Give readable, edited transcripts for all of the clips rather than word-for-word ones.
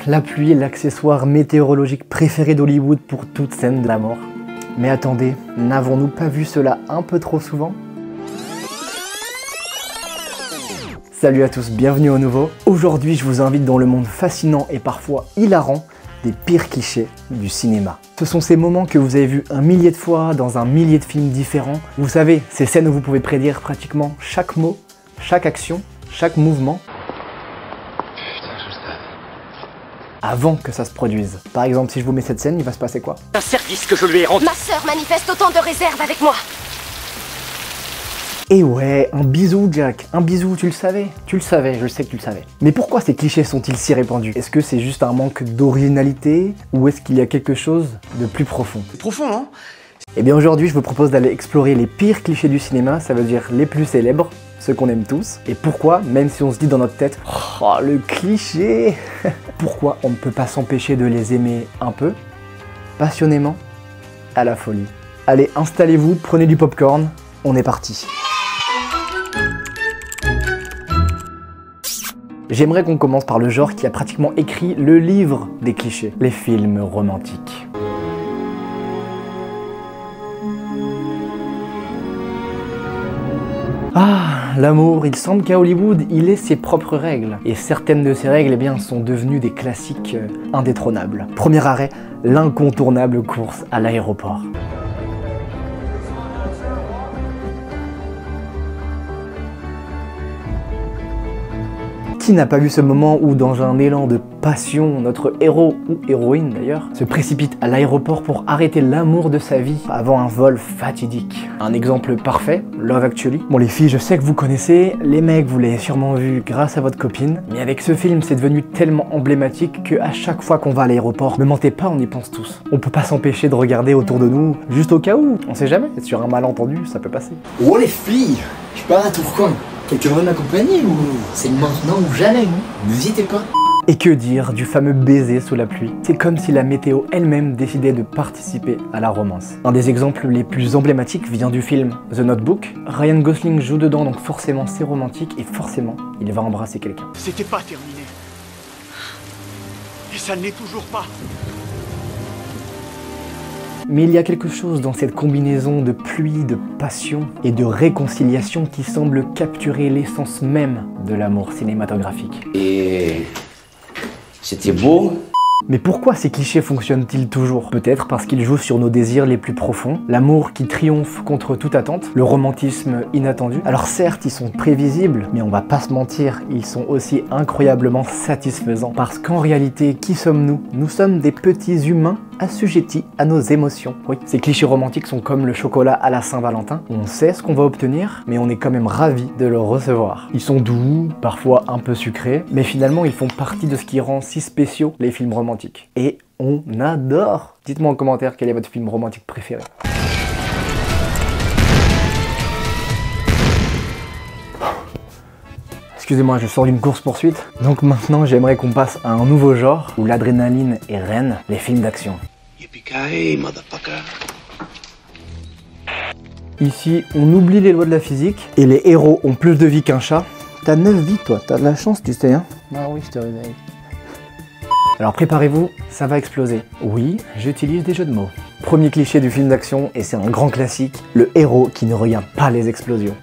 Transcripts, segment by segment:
la pluie est l'accessoire météorologique préféré d'Hollywood pour toute scène de la mort. Mais attendez, n'avons-nous pas vu cela un peu trop souvent? Salut à tous, bienvenue au nouveau. Aujourd'hui, je vous invite dans le monde fascinant et parfois hilarant des pires clichés du cinéma. Ce sont ces moments que vous avez vus un millier de fois dans un millier de films différents. Vous savez, ces scènes où vous pouvez prédire pratiquement chaque mot, chaque action, chaque mouvement. Putain, je le savais. Avant que ça se produise. Par exemple, si je vous mets cette scène, il va se passer quoi? Un service que je lui ai rendu. Ma sœur manifeste autant de réserve avec moi. Et ouais, un bisou Jack, un bisou, tu le savais? Tu le savais, je sais que tu le savais. Mais pourquoi ces clichés sont-ils si répandus? Est-ce que c'est juste un manque d'originalité ou est-ce qu'il y a quelque chose de plus profond? C'est profond, non? Eh bien aujourd'hui, je vous propose d'aller explorer les pires clichés du cinéma, ça veut dire les plus célèbres, ceux qu'on aime tous. Et pourquoi, même si on se dit dans notre tête, oh le cliché, pourquoi on ne peut pas s'empêcher de les aimer un peu, passionnément, à la folie. Allez, installez-vous, prenez du popcorn, on est parti. J'aimerais qu'on commence par le genre qui a pratiquement écrit le livre des clichés, les films romantiques. Ah, l'amour, il semble qu'à Hollywood, il ait ses propres règles. Et certaines de ces règles, eh bien, sont devenues des classiques indétrônables. Premier arrêt, l'incontournable course à l'aéroport. Qui n'a pas vu ce moment où, dans un élan de passion, notre héros, ou héroïne d'ailleurs, se précipite à l'aéroport pour arrêter l'amour de sa vie avant un vol fatidique? Un exemple parfait, Love Actually. Bon les filles, je sais que vous connaissez, les mecs vous l'avez sûrement vu grâce à votre copine, mais avec ce film c'est devenu tellement emblématique que à chaque fois qu'on va à l'aéroport, ne mentez pas, on y pense tous. On peut pas s'empêcher de regarder autour de nous, juste au cas où, on sait jamais, sur un malentendu, ça peut passer. Oh les filles, je pars à Tourcoing. Quelqu'un veut m'accompagner ou c'est maintenant ou jamais, non? N'hésitez pas. Et que dire du fameux baiser sous la pluie? C'est comme si la météo elle-même décidait de participer à la romance. Un des exemples les plus emblématiques vient du film The Notebook. Ryan Gosling joue dedans, donc forcément c'est romantique et forcément il va embrasser quelqu'un. C'était pas terminé. Et ça ne l'est toujours pas. Mais il y a quelque chose dans cette combinaison de pluie, de passion et de réconciliation qui semble capturer l'essence même de l'amour cinématographique. Et c'était beau. Mais pourquoi ces clichés fonctionnent-ils toujours? Peut-être parce qu'ils jouent sur nos désirs les plus profonds, l'amour qui triomphe contre toute attente, le romantisme inattendu. Alors certes, ils sont prévisibles, mais on va pas se mentir, ils sont aussi incroyablement satisfaisants. Parce qu'en réalité, qui sommes-nous? Nous sommes des petits humains assujettis à nos émotions. Oui, ces clichés romantiques sont comme le chocolat à la Saint-Valentin. On sait ce qu'on va obtenir, mais on est quand même ravis de le recevoir. Ils sont doux, parfois un peu sucrés, mais finalement ils font partie de ce qui rend si spéciaux les films romantiques. Et on adore! Dites-moi en commentaire quel est votre film romantique préféré. Excusez-moi, je sors d'une course-poursuite. Donc maintenant, j'aimerais qu'on passe à un nouveau genre où l'adrénaline est reine, les films d'action. Yippee-ki-yay, motherfucker. Ici, on oublie les lois de la physique et les héros ont plus de vie qu'un chat. T'as 9 vies, toi, t'as de la chance, tu sais, hein? Ah oui, je te réveille. Alors préparez-vous, ça va exploser. Oui, j'utilise des jeux de mots. Premier cliché du film d'action, et c'est un grand classique, le héros qui ne regarde pas les explosions.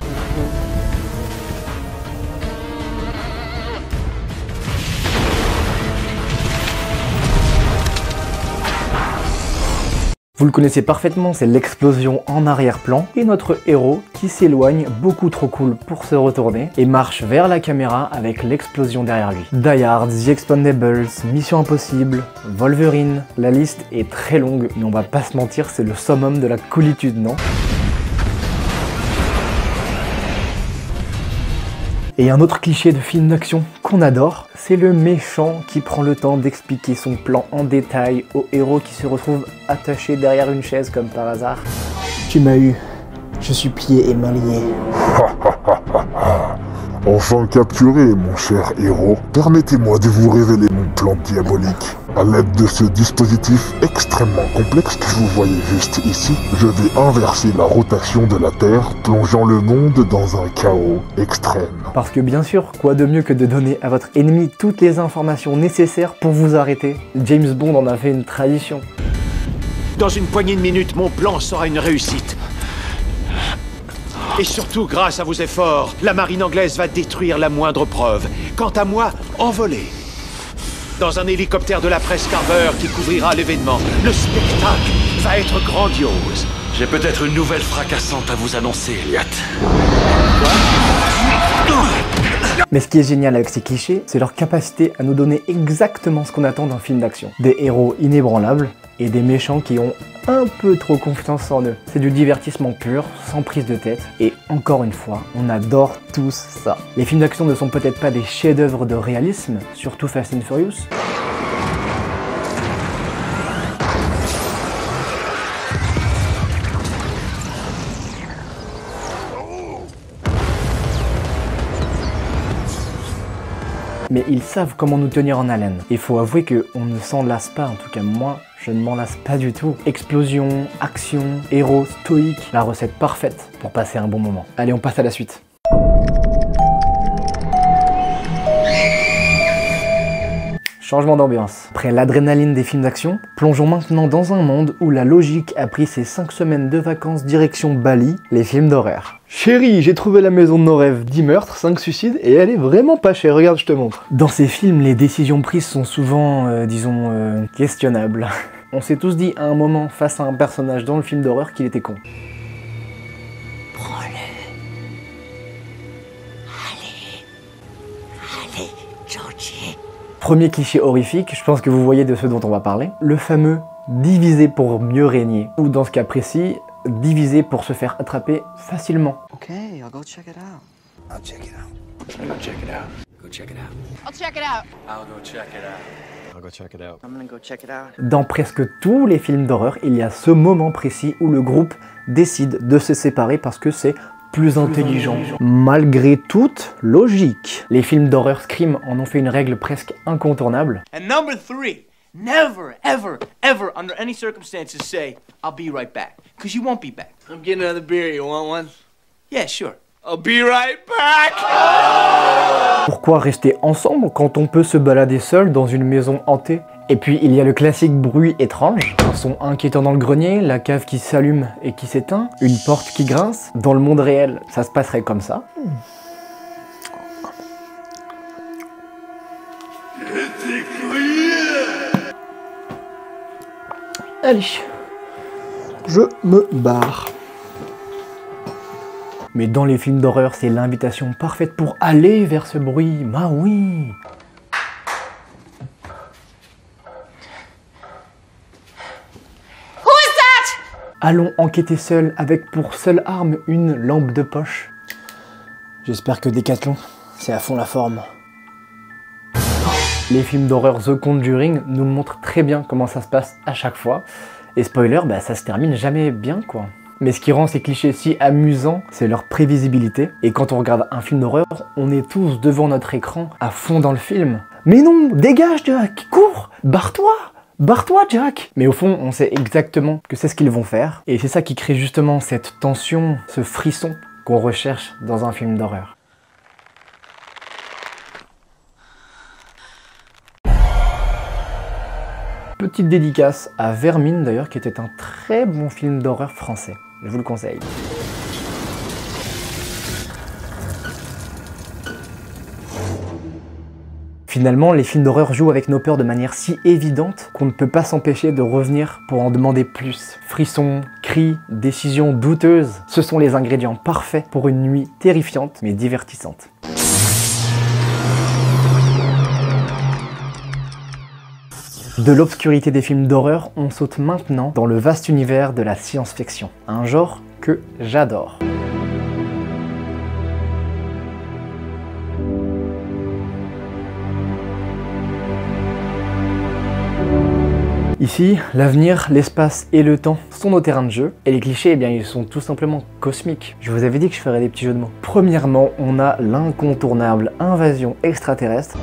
Vous le connaissez parfaitement, c'est l'explosion en arrière-plan et notre héros qui s'éloigne, beaucoup trop cool pour se retourner, et marche vers la caméra avec l'explosion derrière lui. Die Hard, The Expendables, Mission Impossible, Wolverine, la liste est très longue, mais on va pas se mentir, c'est le summum de la coolitude, non? Et un autre cliché de film d'action qu'on adore, c'est le méchant qui prend le temps d'expliquer son plan en détail au héros qui se retrouve attaché derrière une chaise comme par hasard. Tu m'as eu, je suis plié et main lié. Enfin capturé, mon cher héros, permettez-moi de vous révéler mon plan diabolique. À l'aide de ce dispositif extrêmement complexe que vous voyez juste ici, je vais inverser la rotation de la Terre, plongeant le monde dans un chaos extrême. Parce que bien sûr, quoi de mieux que de donner à votre ennemi toutes les informations nécessaires pour vous arrêter? James Bond en a fait une tradition. Dans une poignée de minutes, mon plan sera une réussite. Et surtout, grâce à vos efforts, la marine anglaise va détruire la moindre preuve. Quant à moi, envoler. Dans un hélicoptère de la presse Carver qui couvrira l'événement. Le spectacle va être grandiose. J'ai peut-être une nouvelle fracassante à vous annoncer, Elliot. Mais ce qui est génial avec ces clichés, c'est leur capacité à nous donner exactement ce qu'on attend d'un film d'action. Des héros inébranlables et des méchants qui ont un peu trop confiance en eux. C'est du divertissement pur, sans prise de tête, et encore une fois, on adore tous ça. Les films d'action ne sont peut-être pas des chefs-d'œuvre de réalisme, surtout Fast and Furious. Mais ils savent comment nous tenir en haleine. Il faut avouer qu'on ne s'en lasse pas, en tout cas moi, je ne m'en lasse pas du tout. Explosion, action, héros, stoïque, la recette parfaite pour passer un bon moment. Allez, on passe à la suite. Changement d'ambiance. Après l'adrénaline des films d'action, plongeons maintenant dans un monde où la logique a pris ses 5 semaines de vacances direction Bali, les films d'horreur. Chérie, j'ai trouvé la maison de nos rêves, 10 meurtres, 5 suicides, et elle est vraiment pas chère, regarde, je te montre. Dans ces films, les décisions prises sont souvent, questionnables. On s'est tous dit à un moment, face à un personnage dans le film d'horreur, qu'il était con. Prends-le. Allez, Georgie. Premier cliché horrifique, je pense que vous voyez de ce dont on va parler. Le fameux diviser pour mieux régner, ou dans ce cas précis, diviser pour se faire attraper facilement. Okay, I'll go check it out. I'll check it out. I'm gonna check it out. Go check it out. I'll check it out. I'll go check it out. I'll go check it out. I'm gonna go check it out. Dans presque tous les films d'horreur, il y a ce moment précis où le groupe décide de se séparer parce que c'est plus intelligent. Malgré toute logique. Les films d'horreur Scream en ont fait une règle presque incontournable. And number 3, never, ever, ever, under any circumstances say, I'll be right back. Because you won't be back. I'm getting another beer. You want one? Yeah, sure. I'll be right back! Pourquoi rester ensemble quand on peut se balader seul dans une maison hantée? Et puis il y a le classique bruit étrange, un son inquiétant dans le grenier, la cave qui s'allume et qui s'éteint, une porte qui grince. Dans le monde réel, ça se passerait comme ça. Allez, je me barre. Mais dans les films d'horreur, c'est l'invitation parfaite pour aller vers ce bruit. Bah oui. Allons enquêter seuls avec pour seule arme une lampe de poche. J'espère que Decathlon, c'est à fond la forme. Les films d'horreur The Conjuring nous montrent très bien comment ça se passe à chaque fois. Et spoiler, bah ça se termine jamais bien quoi. Mais ce qui rend ces clichés si amusants, c'est leur prévisibilité. Et quand on regarde un film d'horreur, on est tous devant notre écran, à fond dans le film. Mais non, dégage Jack, cours, barre-toi! Barre-toi, Jack! Mais au fond, on sait exactement que c'est ce qu'ils vont faire. Et c'est ça qui crée justement cette tension, ce frisson qu'on recherche dans un film d'horreur. Petite dédicace à Vermine d'ailleurs, qui était un très bon film d'horreur français. Je vous le conseille. Finalement, les films d'horreur jouent avec nos peurs de manière si évidente qu'on ne peut pas s'empêcher de revenir pour en demander plus. Frissons, cris, décisions douteuses, ce sont les ingrédients parfaits pour une nuit terrifiante mais divertissante. De l'obscurité des films d'horreur, on saute maintenant dans le vaste univers de la science-fiction, un genre que j'adore. Ici, l'avenir, l'espace et le temps sont nos terrains de jeu, et les clichés, eh bien, ils sont tout simplement cosmiques. Je vous avais dit que je ferais des petits jeux de mots. Premièrement, on a l'incontournable invasion extraterrestre.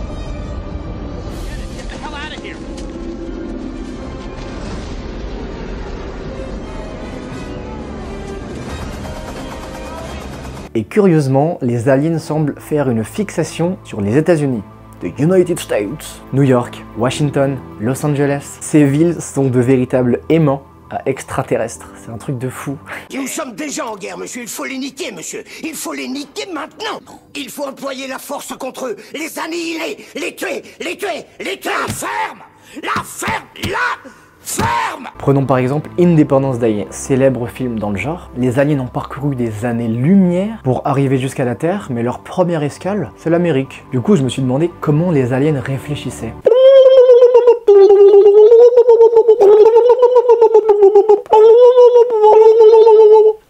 Et curieusement, les aliens semblent faire une fixation sur les États-Unis. The United States, New York, Washington, Los Angeles. Ces villes sont de véritables aimants à extraterrestres. C'est un truc de fou. Nous sommes déjà en guerre, monsieur. Il faut les niquer, monsieur. Il faut les niquer maintenant. Il faut employer la force contre eux, les annihiler, les tuer, les tuer, les tuer. La ferme, la ferme, la ferme. Prenons par exemple Independence Day, célèbre film dans le genre. Les aliens ont parcouru des années-lumière pour arriver jusqu'à la Terre, mais leur première escale, c'est l'Amérique. Du coup, je me suis demandé comment les aliens réfléchissaient.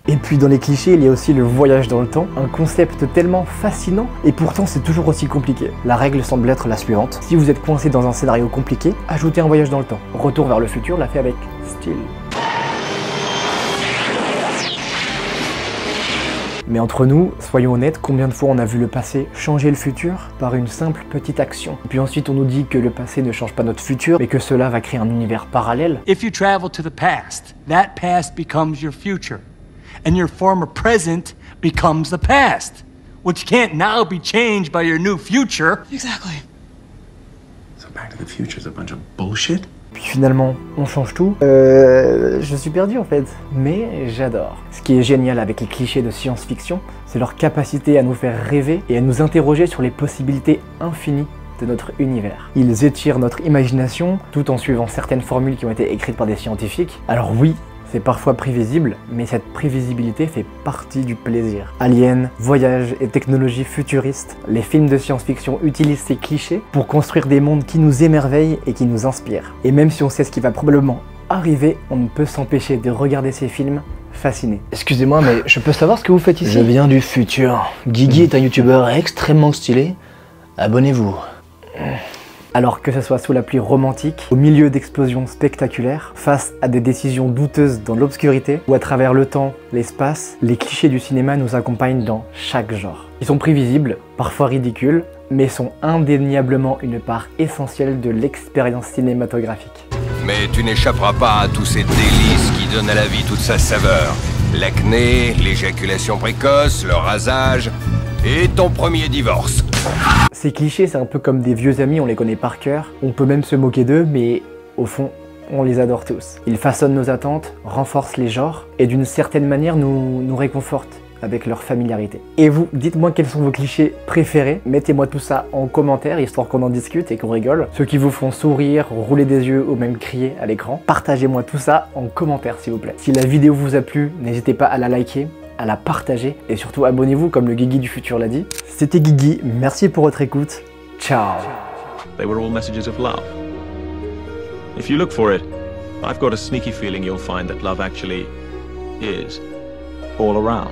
Et puis dans les clichés, il y a aussi le voyage dans le temps, un concept tellement fascinant, et pourtant c'est toujours aussi compliqué. La règle semble être la suivante: si vous êtes coincé dans un scénario compliqué, ajoutez un voyage dans le temps. Retour vers le futur l'a fait avec style. Mais entre nous, soyons honnêtes, combien de fois on a vu le passé changer le futur par une simple petite action? Et puis ensuite on nous dit que le passé ne change pas notre futur, mais que cela va créer un univers parallèle. If you travel to the past, that past becomes your future. And your former present becomes the past, which can't now be changed by your new future. Exactly. So Back to the Future is a bunch of bullshit? Puis finalement, on change tout. Je suis perdu en fait, mais j'adore. Ce qui est génial avec les clichés de science-fiction, c'est leur capacité à nous faire rêver et à nous interroger sur les possibilités infinies de notre univers. Ils étirent notre imagination tout en suivant certaines formules qui ont été écrites par des scientifiques. Alors oui, c'est parfois prévisible, mais cette prévisibilité fait partie du plaisir. Aliens, voyages et technologies futuristes, les films de science-fiction utilisent ces clichés pour construire des mondes qui nous émerveillent et qui nous inspirent. Et même si on sait ce qui va probablement arriver, on ne peut s'empêcher de regarder ces films fascinés. Excusez-moi, mais je peux savoir ce que vous faites ici? Je viens du futur. Guigui est un youtubeur extrêmement stylé. Abonnez-vous. Alors que ce soit sous la pluie romantique, au milieu d'explosions spectaculaires, face à des décisions douteuses dans l'obscurité, ou à travers le temps, l'espace, les clichés du cinéma nous accompagnent dans chaque genre. Ils sont prévisibles, parfois ridicules, mais sont indéniablement une part essentielle de l'expérience cinématographique. Mais tu n'échapperas pas à tous ces délices qui donnent à la vie toute sa saveur. L'acné, l'éjaculation précoce, le rasage et ton premier divorce. Ces clichés, c'est un peu comme des vieux amis, on les connaît par cœur. On peut même se moquer d'eux, mais au fond, on les adore tous. Ils façonnent nos attentes, renforcent les genres, et d'une certaine manière nous réconfortent avec leur familiarité. Et vous, dites-moi quels sont vos clichés préférés. Mettez-moi tout ça en commentaire, histoire qu'on en discute et qu'on rigole. Ceux qui vous font sourire, rouler des yeux ou même crier à l'écran. Partagez-moi tout ça en commentaire, s'il vous plaît. Si la vidéo vous a plu, n'hésitez pas à la liker, à la partager et surtout abonnez-vous comme le Guigui du futur l'a dit. C'était Guigui, merci pour votre écoute, ciao. They were all messages of love. If you look for it, I've got a sneaky feeling you'll find that love actually is all around.